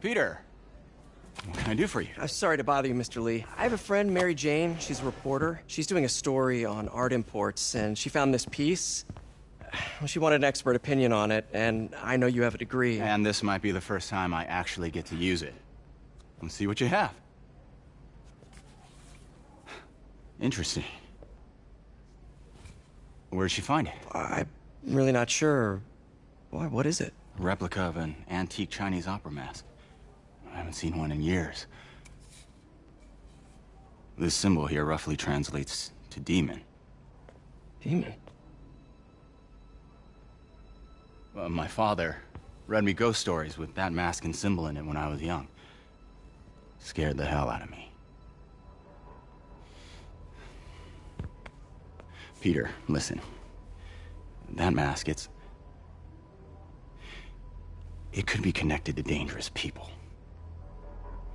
Peter, what can I do for you? Sorry to bother you, Mr. Lee. I have a friend, Mary Jane. She's a reporter. She's doing a story on art imports, and she found this piece. Well, she wanted an expert opinion on it, and I know you have a degree. And this might be the first time I actually get to use it. Let's see what you have. Interesting. Where did she find it? I'm really not sure. Why, what is it? A replica of an antique Chinese opera mask. I haven't seen one in years. This symbol here roughly translates to demon. Demon? My father read me ghost stories with that mask and symbol in it when I was young. Scared the hell out of me. Peter, listen. That mask, it could be connected to dangerous people.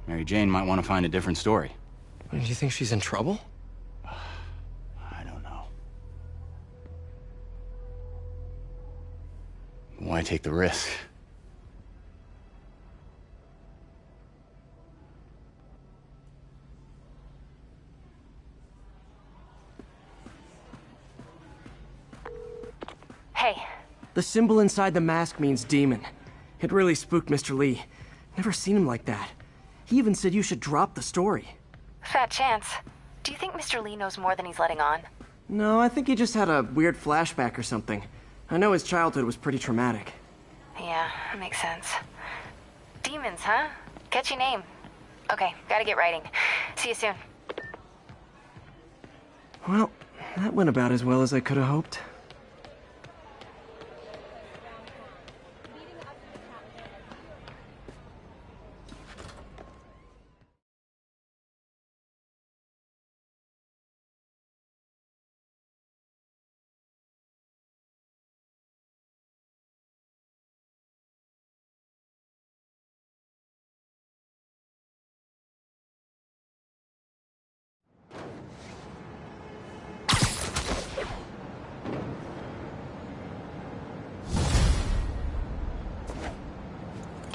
Mary Jane might want to find a different story. Do you think she's in trouble? I don't know. Why take the risk? Hey. The symbol inside the mask means demon. It really spooked Mr. Lee. Never seen him like that. He even said you should drop the story. Fat chance. Do you think Mr. Lee knows more than he's letting on? No, I think he just had a weird flashback or something. I know his childhood was pretty traumatic. Yeah, that makes sense. Demons, huh? Catchy name. Okay, gotta get writing. See you soon. Well, that went about as well as I could have hoped.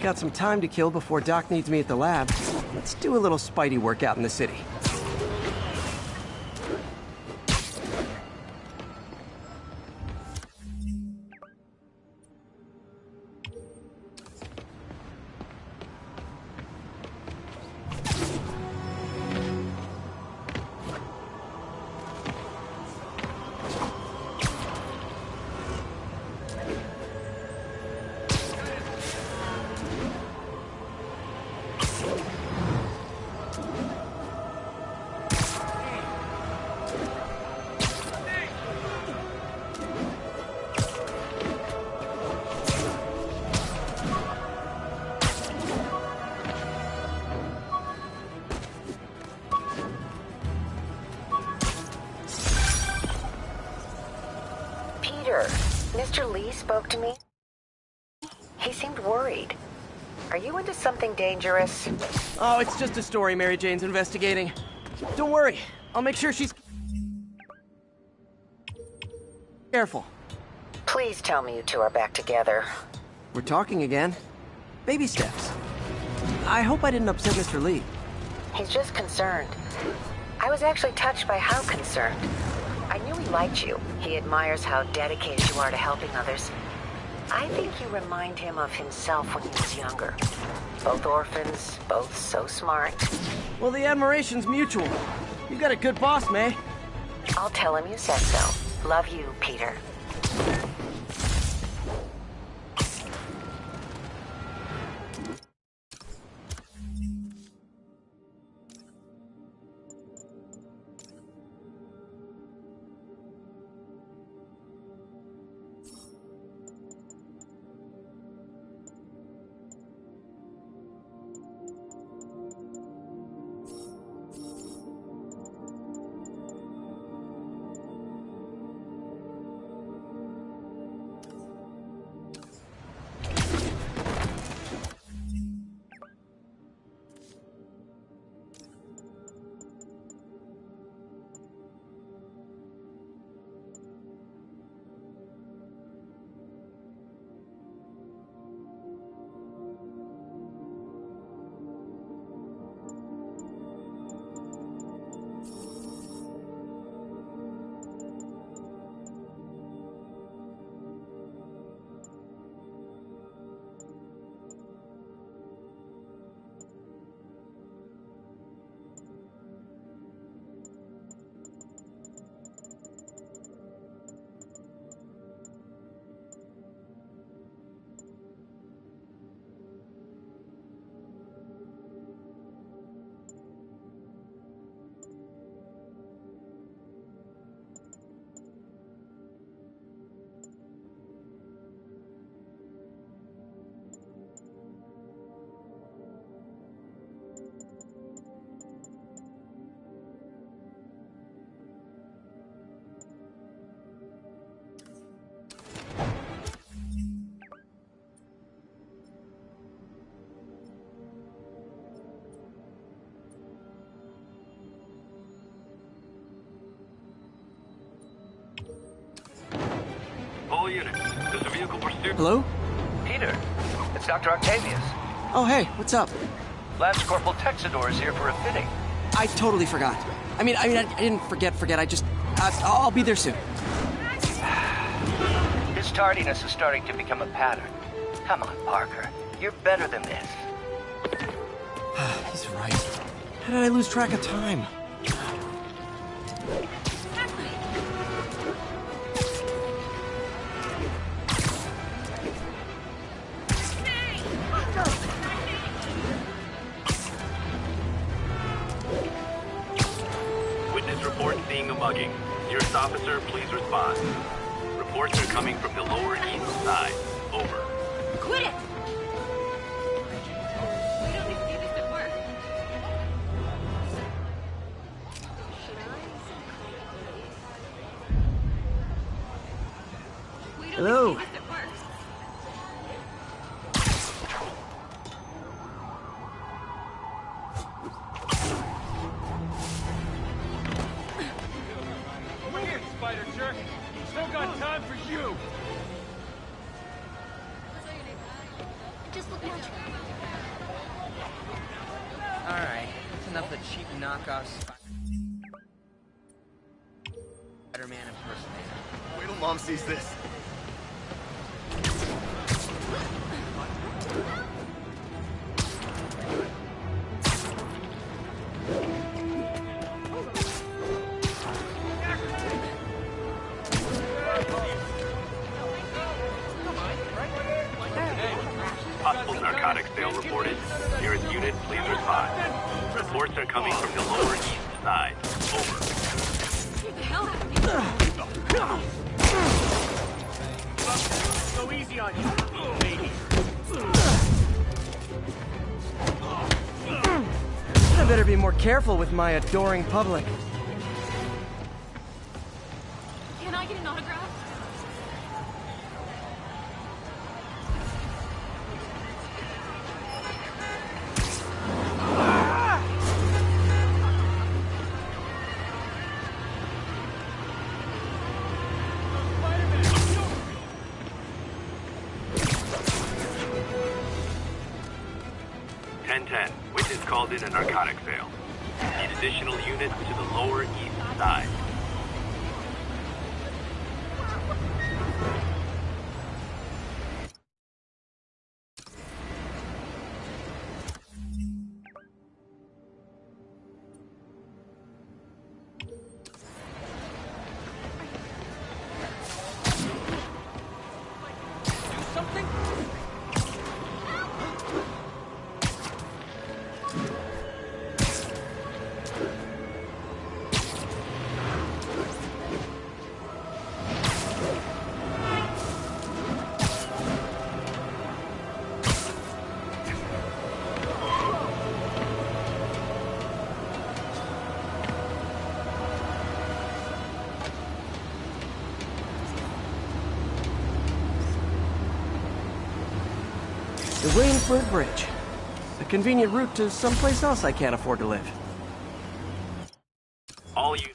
Got some time to kill before Doc needs me at the lab. Let's do a little Spidey workout in the city. Mr. Lee spoke to me. He seemed worried. Are you into something dangerous? Oh, it's just a story Mary Jane's investigating. Don't worry, I'll make sure she's careful. Please tell me you two are back together. We're talking again. Baby steps. I hope I didn't upset Mr. Lee. He's just concerned. I was actually touched by how concerned. I knew he liked you. He admires how dedicated you are to helping others. I think you remind him of himself when he was younger. Both orphans, both so smart. Well, the admiration's mutual. You got a good boss, May. I'll tell him you said so. Love you, Peter. All units, there's a vehicle pursuit. Hello? Peter, it's Dr. Octavius. Oh, hey, what's up? Lance Corporal Texador is here for a fitting. I totally forgot. I didn't forget. I just... I'll be there soon. His tardiness is starting to become a pattern. Come on, Parker. You're better than this. He's right. How did I lose track of time? Witness report seeing a mugging. Nearest officer, please respond. Reports are coming from the lower east side. Over. Quit it! We don't do this at work. Hello? Do this at work. Spider jerk. Still got time for you. Just look at Alright, that's enough of the cheap knockoff Spider-Man impersonator. Wait till Mom sees this. Possible narcotics sale reported. Nearest unit, please respond. Reports are coming from the lower east side. Over. Get the hell out of me. Go easy on you, lady. I better be more careful with my adoring public. Can I get an autograph? Witness called in a narcotics sale. Need additional units to the lower east side. The Waynesburg Bridge. A convenient route to someplace else I can't afford to live. All you.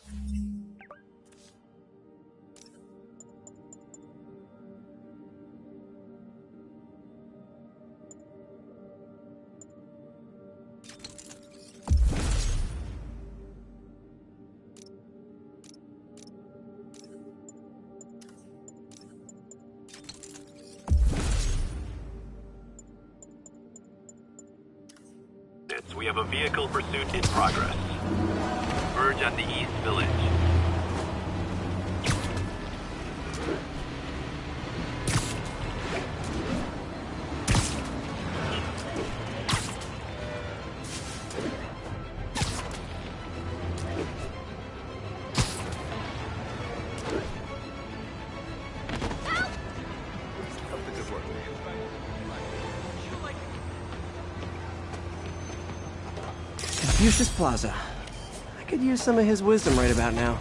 We have a vehicle pursuit in progress. Verge on the East Village. Confucius Plaza. I could use some of his wisdom right about now.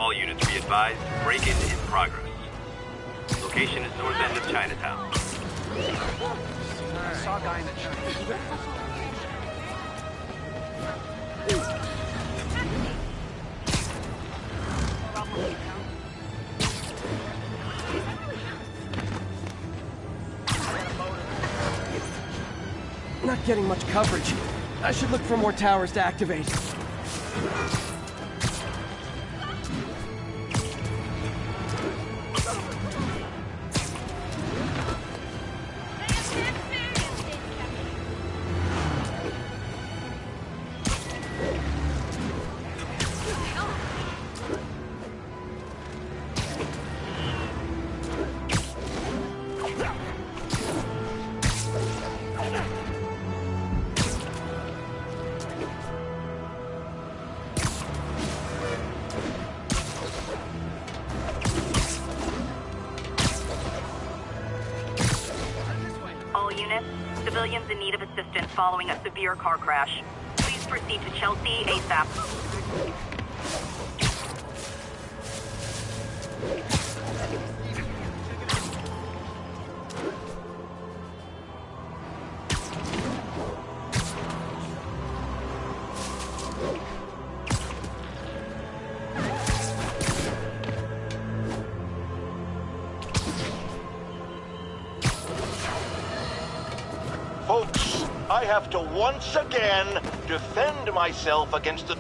All units be advised, break-in in progress. Location is north end of Chinatown. I saw a guy in the church. Not getting much coverage. I should look for more towers to activate. All units, civilians in need of assistance following a severe car crash. Please proceed to Chelsea ASAP. Folks, I have to once again defend myself against the...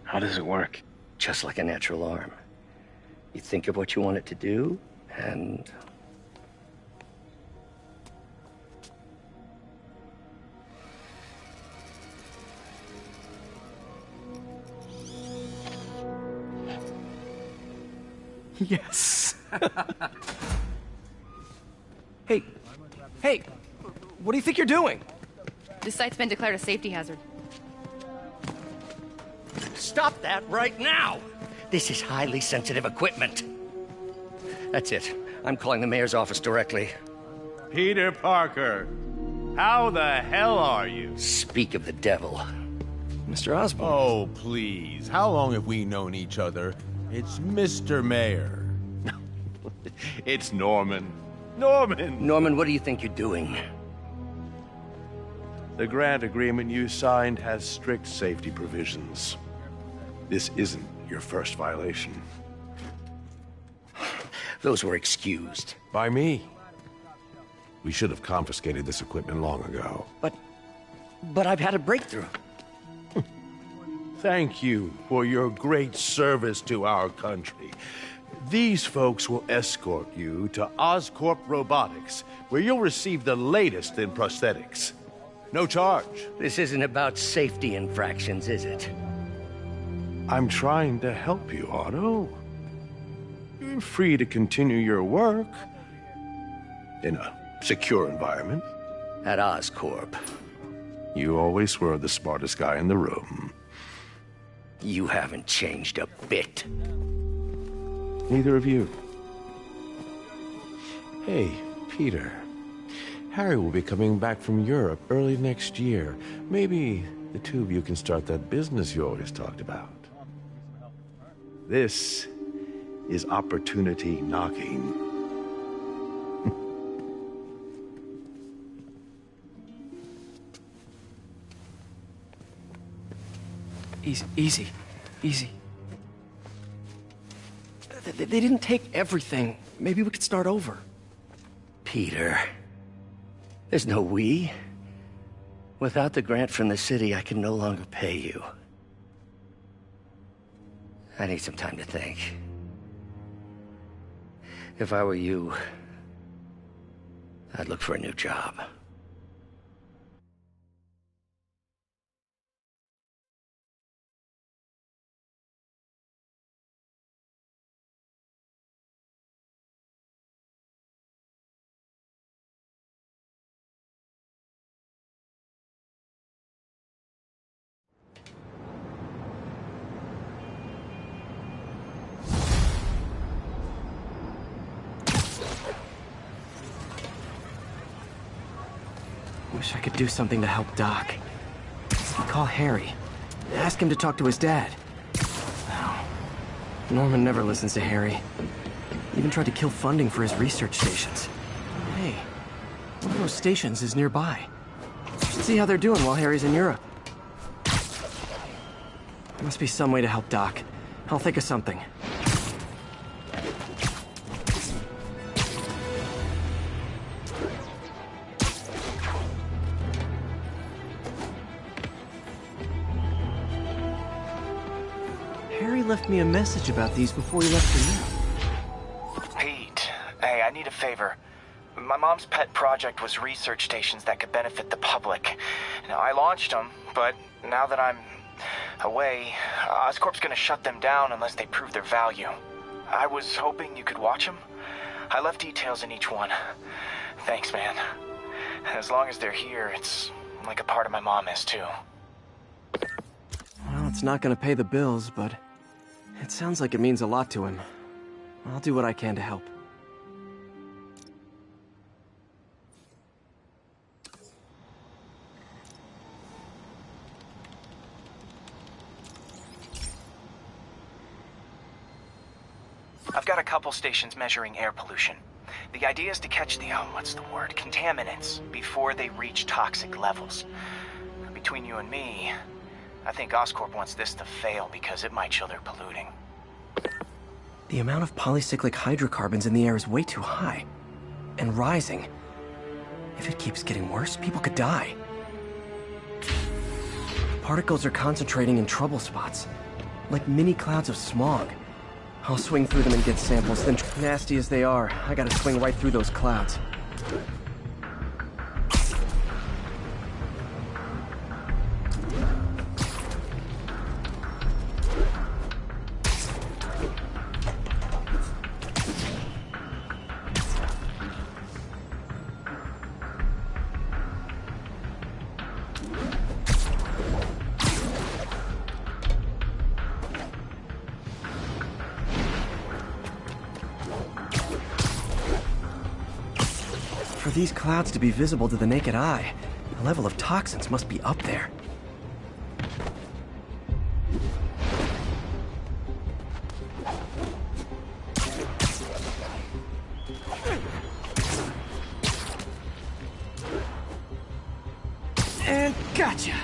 How does it work? Just like a natural arm. You think of what you want it to do, and... Yes. Hey, what do you think you're doing? This site's been declared a safety hazard. Stop that right now! This is highly sensitive equipment. That's it. I'm calling the mayor's office directly. Peter Parker, how the hell are you? Speak of the devil. Mr. Osborn. Oh, please. How long have we known each other? It's Mr. Mayor. It's Norman. Norman, what do you think you're doing? The grant agreement you signed has strict safety provisions. This isn't your first violation. Those were excused. By me. We should have confiscated this equipment long ago. But I've had a breakthrough. Thank you for your great service to our country. These folks will escort you to Oscorp Robotics, where you'll receive the latest in prosthetics. No charge. This isn't about safety infractions, is it? I'm trying to help you, Otto. You're free to continue your work in a secure environment. At Oscorp. You always were the smartest guy in the room. You haven't changed a bit. Neither of you. Hey, Peter. Harry will be coming back from Europe early next year. Maybe the two of you can start that business you always talked about. This is opportunity knocking. Easy. They didn't take everything. Maybe we could start over. Peter, there's no we. Without the grant from the city, I can no longer pay you. I need some time to think. If I were you, I'd look for a new job. Wish I could do something to help Doc. Call Harry. Ask him to talk to his dad. No. Norman never listens to Harry. Even tried to kill funding for his research stations. Hey, one of those stations is nearby. Should see how they're doing while Harry's in Europe. Must be some way to help Doc. I'll think of something. Harry left me a message about these before he left for you. Pete, hey, I need a favor. My mom's pet project was research stations that could benefit the public. Now, I launched them, but now that I'm away, Oscorp's gonna shut them down unless they prove their value. I was hoping you could watch them. I left details in each one. Thanks, man. As long as they're here, it's like a part of my mom is, too. Well, it's not gonna pay the bills, but it sounds like it means a lot to him. I'll do what I can to help. I've got a couple stations measuring air pollution. The idea is to catch the, contaminants before they reach toxic levels. Between you and me, I think Oscorp wants this to fail because it might show they're polluting. The amount of polycyclic hydrocarbons in the air is way too high. And rising. If it keeps getting worse, people could die. Particles are concentrating in trouble spots. Like mini clouds of smog. I'll swing through them and get samples, then nasty as they are, I gotta swing right through those clouds. For these clouds to be visible to the naked eye, the level of toxins must be up there. And gotcha!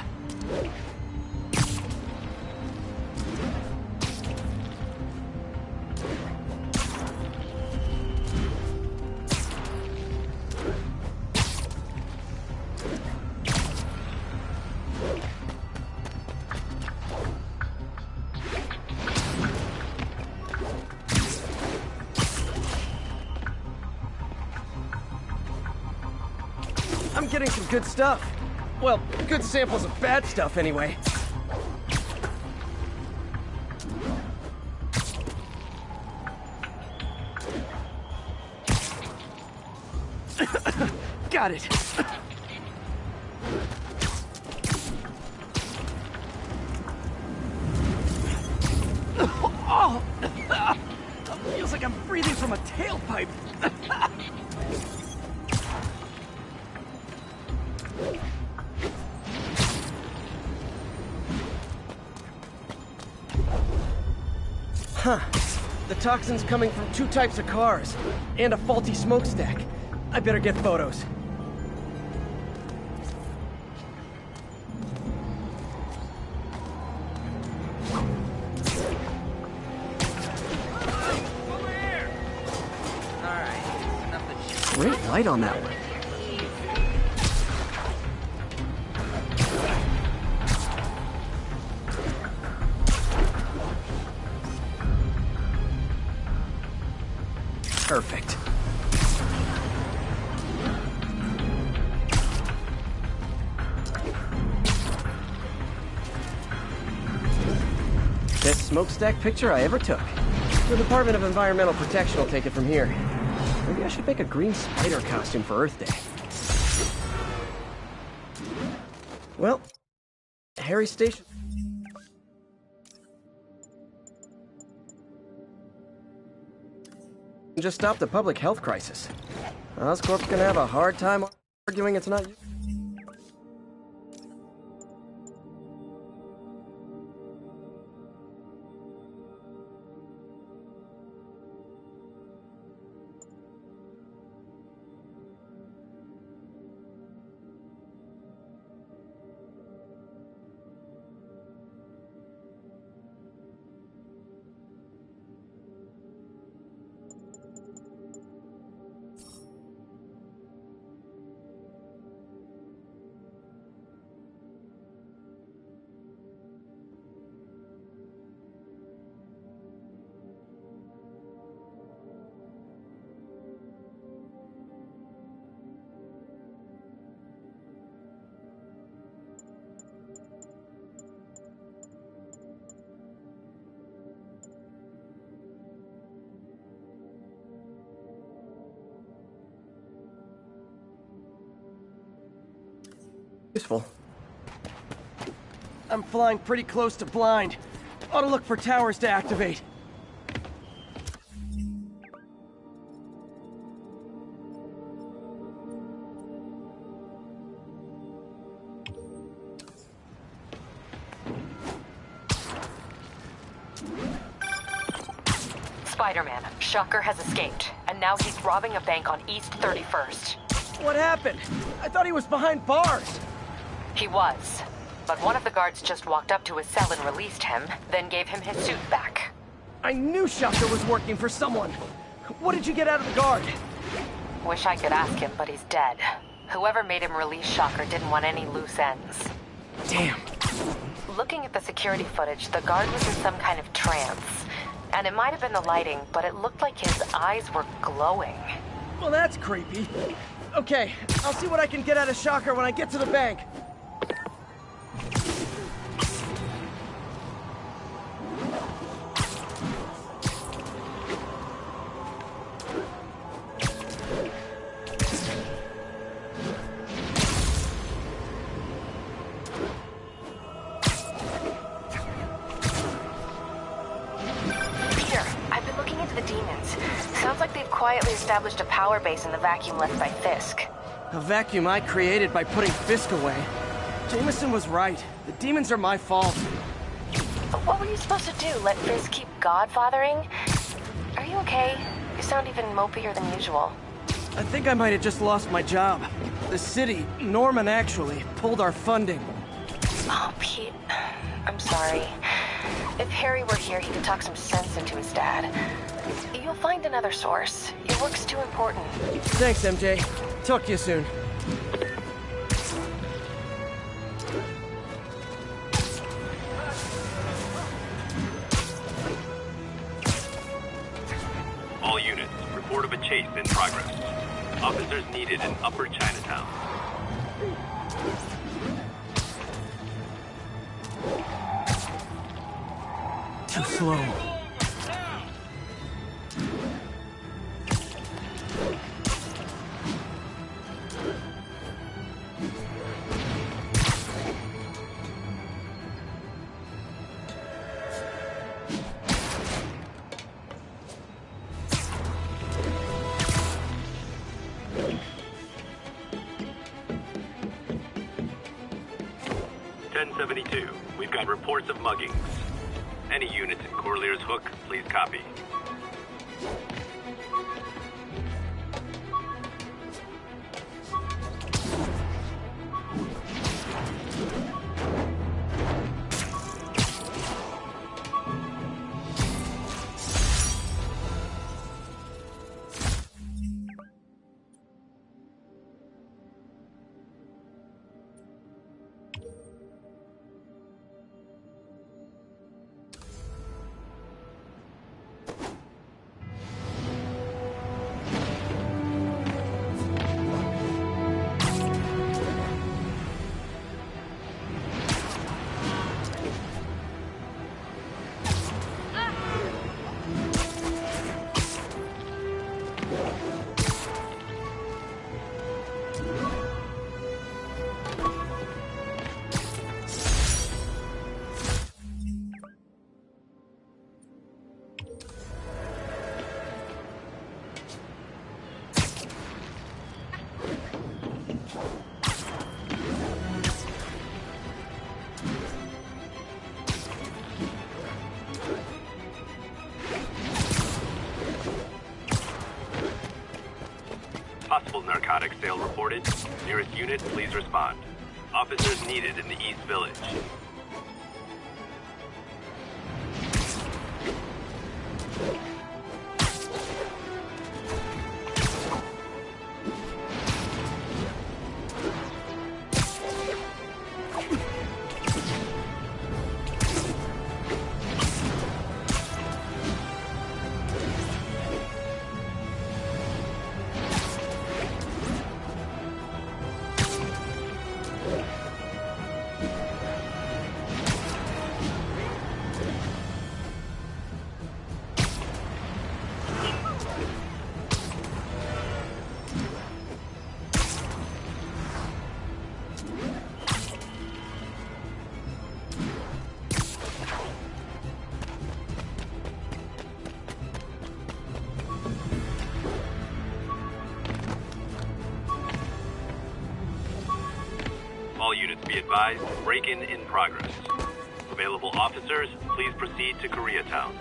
I'm getting some good stuff. Well, good samples of bad stuff, anyway. Got it. Oh! Feels like I'm breathing from a tailpipe. Huh. The toxin's coming from two types of cars, and a faulty smokestack. I better get photos. Great light on that one. Perfect. Best smokestack picture I ever took. The Department of Environmental Protection will take it from here. Maybe I should make a green spider costume for Earth Day. Well, Harry Station. Just stop the public health crisis. Oscorp's gonna have a hard time arguing it's not you. Useful. I'm flying pretty close to blind. Ought to look for towers to activate. Spider-Man, Shocker has escaped, and now he's robbing a bank on East 31st. What happened? I thought he was behind bars. He was, but one of the guards just walked up to his cell and released him, then gave him his suit back. I knew Shocker was working for someone. What did you get out of the guard? Wish I could ask him, but he's dead. Whoever made him release Shocker didn't want any loose ends. Damn. Looking at the security footage, the guard was in some kind of trance. And it might have been the lighting, but it looked like his eyes were glowing. Well, that's creepy. Okay, I'll see what I can get out of Shocker when I get to the bank. Quietly established a power base in the vacuum left by Fisk. A vacuum I created by putting Fisk away. Jameson was right. The demons are my fault. But what were you supposed to do? Let Fisk keep godfathering? Are you okay? You sound even mopier than usual. I think I might have just lost my job. The city, Norman actually, pulled our funding. Oh, Pete. I'm sorry. If Harry were here, he could talk some sense into his dad. You'll find another source. Your work's too important. Thanks, MJ. Talk to you soon. All units, report of a chase in progress. Officers needed in Upper Chinatown. Too slow. We've got reports of muggings. Any units in Corlear's Hook, please copy. Possible narcotics sale reported. Nearest unit, please respond. Officers needed in the East Village. Be advised, break-in in progress. Available officers, please proceed to Koreatown.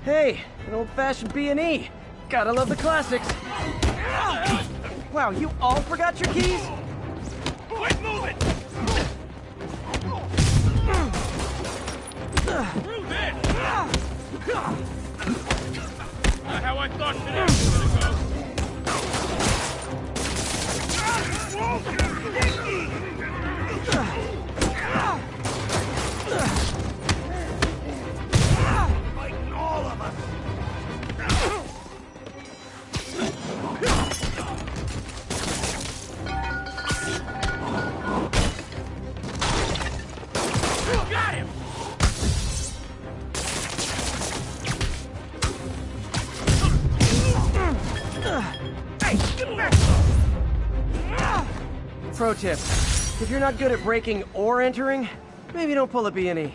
Hey, an old-fashioned B&E. Gotta love the classics. Wow, you all forgot your keys? Quit moving! Through this! Not how I thought today was gonna Fighting all of us! Got him! Hey, get back! Pro tip, if you're not good at breaking or entering, maybe don't pull a B&E.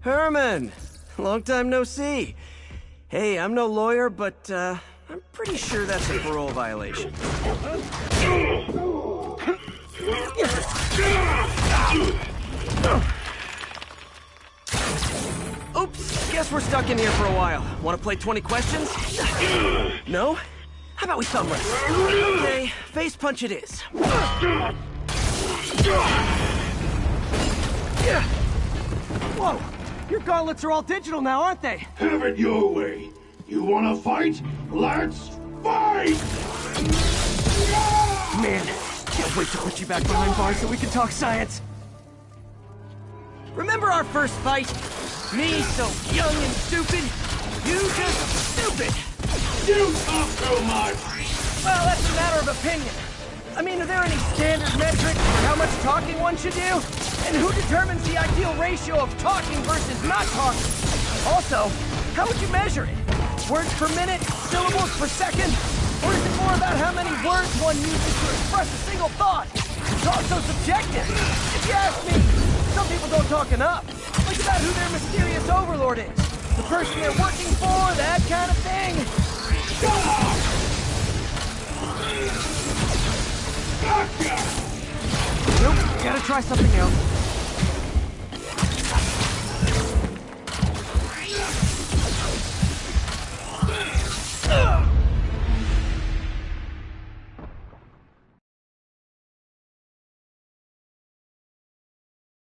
Herman! Long time no see. Hey, I'm no lawyer, but, I'm pretty sure that's a parole violation. Oops, guess we're stuck in here for a while. Want to play 20 questions? No? How about we thumb wrestle? Okay, face punch it is. Whoa! Your gauntlets are all digital now, aren't they? Have it your way. You wanna fight? Let's fight! Man, can't wait to put you back behind bars so we can talk science. Remember our first fight? Me so young and stupid, you just stupid. You talk too much! Well, that's a matter of opinion. I mean, are there any standard metrics for how much talking one should do? And who determines the ideal ratio of talking versus not talking? Also, how would you measure it? Words per minute? Syllables per second? Or is it more about how many words one uses to express a single thought? It's also subjective. If you ask me, some people don't talk enough. Think about who their mysterious overlord is. The person they're working for, that kind of thing. Gotcha! Nope, gotta try something else.